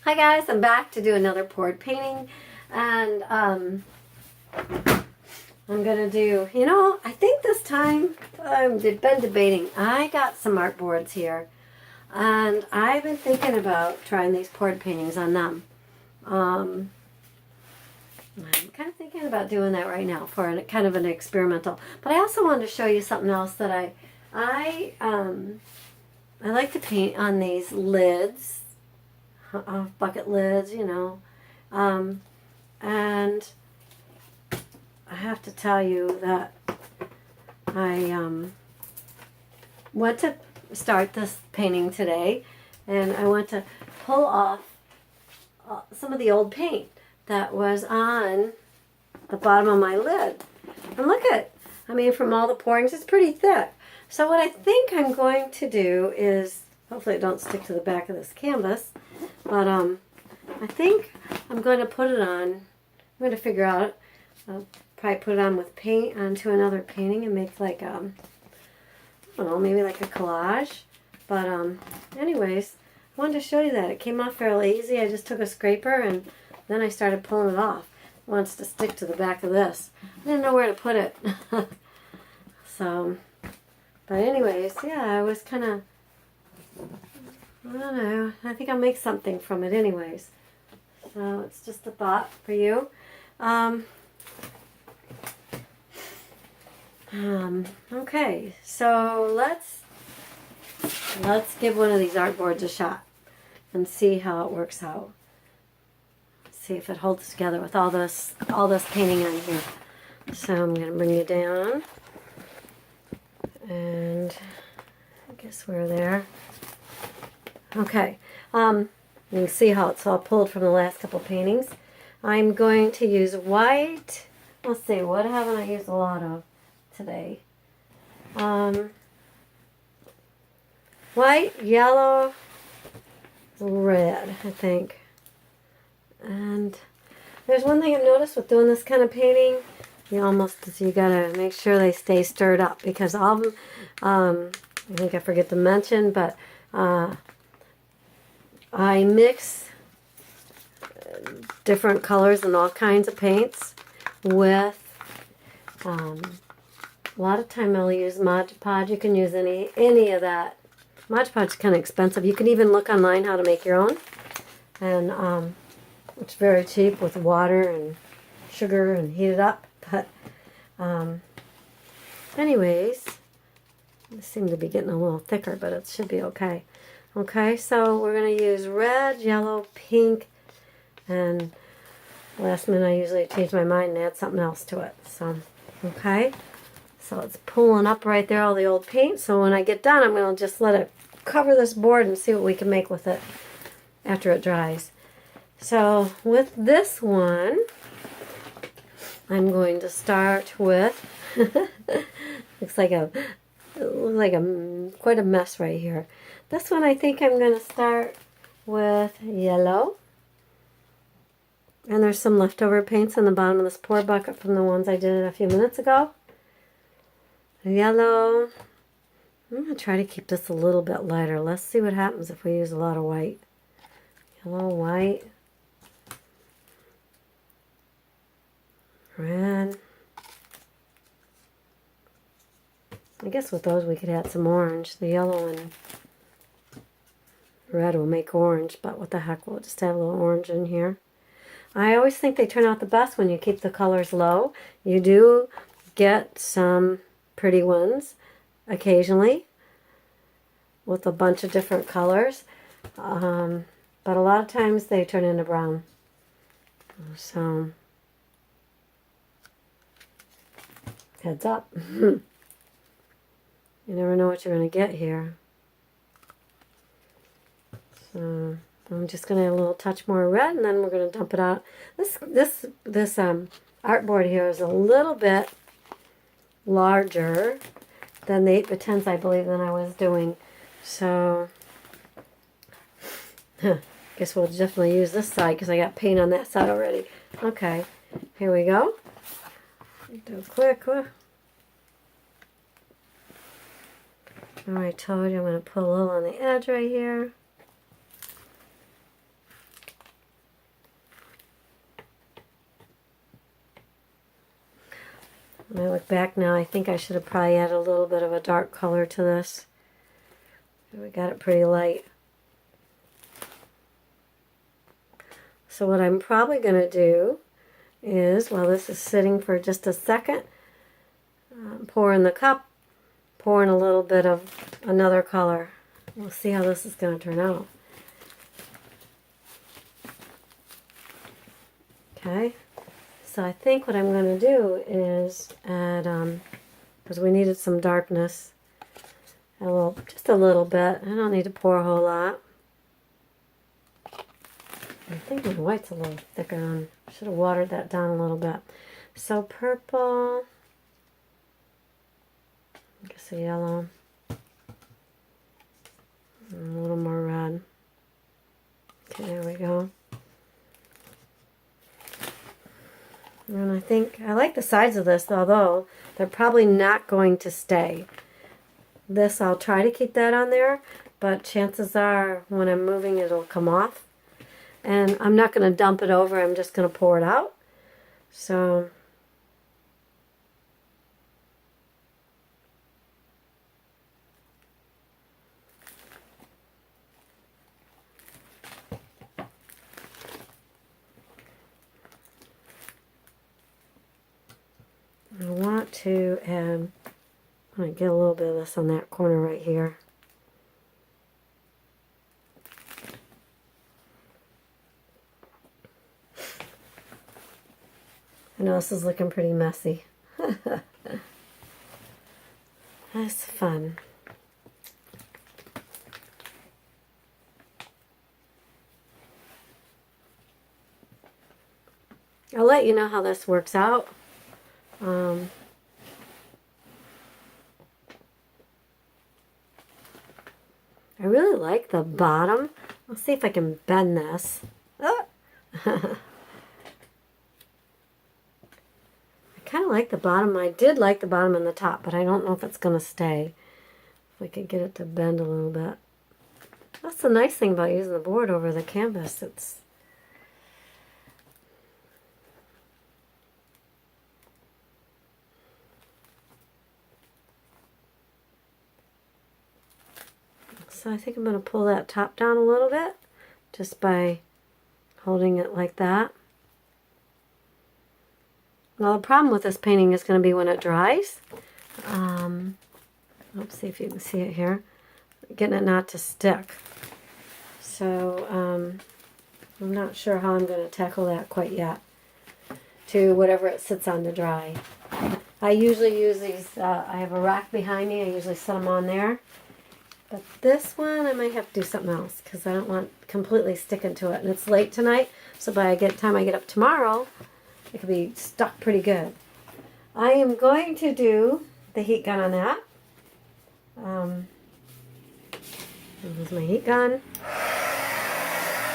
Hi guys, I'm back to do another poured painting, and I'm gonna do, I think this time I've been debating. I got some art boards here, and I've been thinking about trying these poured paintings on them. I'm kind of thinking about doing that right now for kind of an experimental. But I also wanted to show you something else that I like to paint on these lids. Bucket lids, and I have to tell you that I went to start this painting today, and I went to pull off some of the old paint that was on the bottom of my lid, and look at, from all the pourings, it's pretty thick. So what I think I'm going to do is, hopefully it don't stick to the back of this canvas, but I think I'm going to put it on. I'm going to figure out. I'll probably put it on with paint onto another painting and make like I don't know, maybe like a collage. But anyways, I wanted to show you that it came off fairly easy. I just took a scraper and then I started pulling it off. It wants to stick to the back of this. I didn't know where to put it. So, but anyways, yeah, I was kind of. I don't know. I think I'll make something from it anyways. So it's just a thought for you. Okay, so let's give one of these artboards a shot and see how it works out. See if it holds together with all this painting on here. So I'm going to bring you down, and I guess we're there. Okay, you can see how it's all pulled from the last couple paintings. I'm going to use white. Let's see, what haven't I used a lot of today? White, yellow, red, I think. And there's one thing I've noticed with doing this kind of painting. You gotta make sure they stay stirred up, because all of them, I think I forget to mention, but I mix different colors and all kinds of paints with, a lot of time I'll use Mod Podge. You can use any of that. Mod Podge is kind of expensive. You can even look online how to make your own. And it's very cheap with water and sugar and heat it up. But anyways, they seem to be getting a little thicker, but it should be okay. Okay, so we're going to use red, yellow, pink, and last minute I usually change my mind and add something else to it. So, okay, so it's pulling up right there, all the old paint. So when I get done, I'm going to just let it cover this board and see what we can make with it after it dries. So with this one, I'm going to start with, looks like quite a mess right here. This one I think I'm going to start with yellow. And there's some leftover paints on the bottom of this pour bucket from the ones I did a few minutes ago. Yellow. I'm going to try to keep this a little bit lighter. Let's see what happens if we use a lot of white. Yellow, white, red. I guess with those we could add some orange. The yellow and red will make orange, but what the heck, we'll just add a little orange in here. I always think they turn out the best when you keep the colors low. You do get some pretty ones occasionally with a bunch of different colors, but a lot of times they turn into brown. So heads up. You never know what you're going to get here. So I'm just going to add a little touch more red, and then we're going to dump it out. This artboard here is a little bit larger than the 8x10s, I believe, than I was doing. So, guess we'll definitely use this side because I got paint on that side already. Okay, here we go. Do a quick. I told you I'm going to put a little on the edge right here. When I look back now, I think I should have probably added a little bit of a dark color to this. We got it pretty light. So what I'm probably going to do is, while this is sitting for just a second, pour in the cup, pour in a little bit of another color. We'll see how this is going to turn out. Okay, so I think what I'm going to do is add, because we needed some darkness, just a little bit. I don't need to pour a whole lot. I think my white's a little thicker on. Should have watered that down a little bit. So purple. I guess a yellow. And a little more red. Okay, there we go. And I think I like the sides of this, although they're probably not going to stay. This, I'll try to keep that on there, but chances are when I'm moving it'll come off. And I'm not going to dump it over, I'm just going to pour it out. So I want to add, I'm going to get a little bit of this on that corner right here. I know this is looking pretty messy. That's fun. I'll let you know how this works out. I really like the bottom. Let's see if I can bend this. Oh. I kind of like the bottom. I did like the bottom and the top, but I don't know if it's going to stay. If I could get it to bend a little bit. That's the nice thing about using the board over the canvas. It's so I think I'm going to pull that top down a little bit just by holding it like that. Now the problem with this painting is going to be when it dries. Let's see if you can see it here. Getting it not to stick. So I'm not sure how I'm going to tackle that quite yet. To whatever it sits on to dry. I usually use these, I have a rack behind me. I usually set them on there. But this one I might have to do something else because I don't want completely sticking to it. And it's late tonight, so by the time I get up tomorrow, it could be stuck pretty good. I am going to do the heat gun on that. This is my heat gun.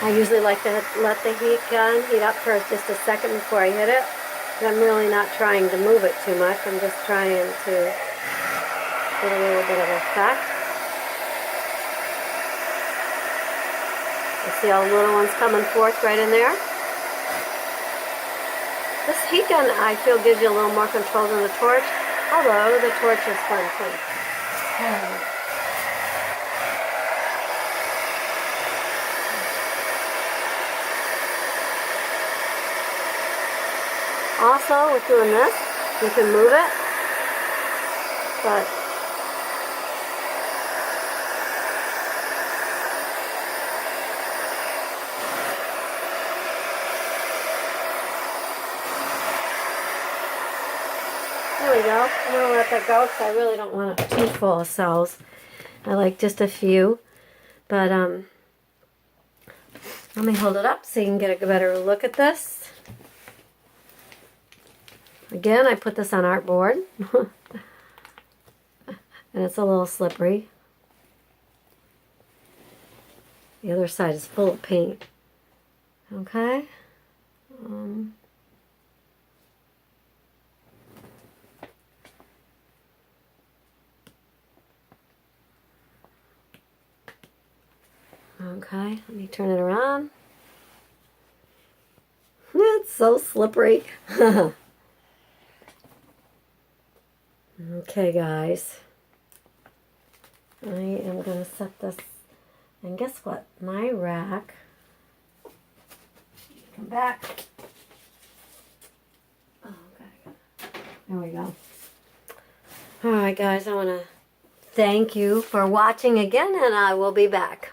I usually like to let the heat gun heat up for just a second before I hit it. I'm really not trying to move it too much. I'm just trying to get a little bit of effect. You see all the little ones coming forth right in there? This heat gun, I feel, gives you a little more control than the torch, although the torch is fun too. Also, with doing this, you can move it, but there we go. I'm going to let that go because I really don't want it too full of cells. I like just a few, but let me hold it up so you can get a better look at this. Again, I put this on artboard, and it's a little slippery. The other side is full of paint. Okay. Okay, let me turn it around. It's so slippery. Okay, guys. I am going to set this, and guess what? My rack, come back. Oh, okay. There we go. All right, guys, I want to thank you for watching again, and I will be back.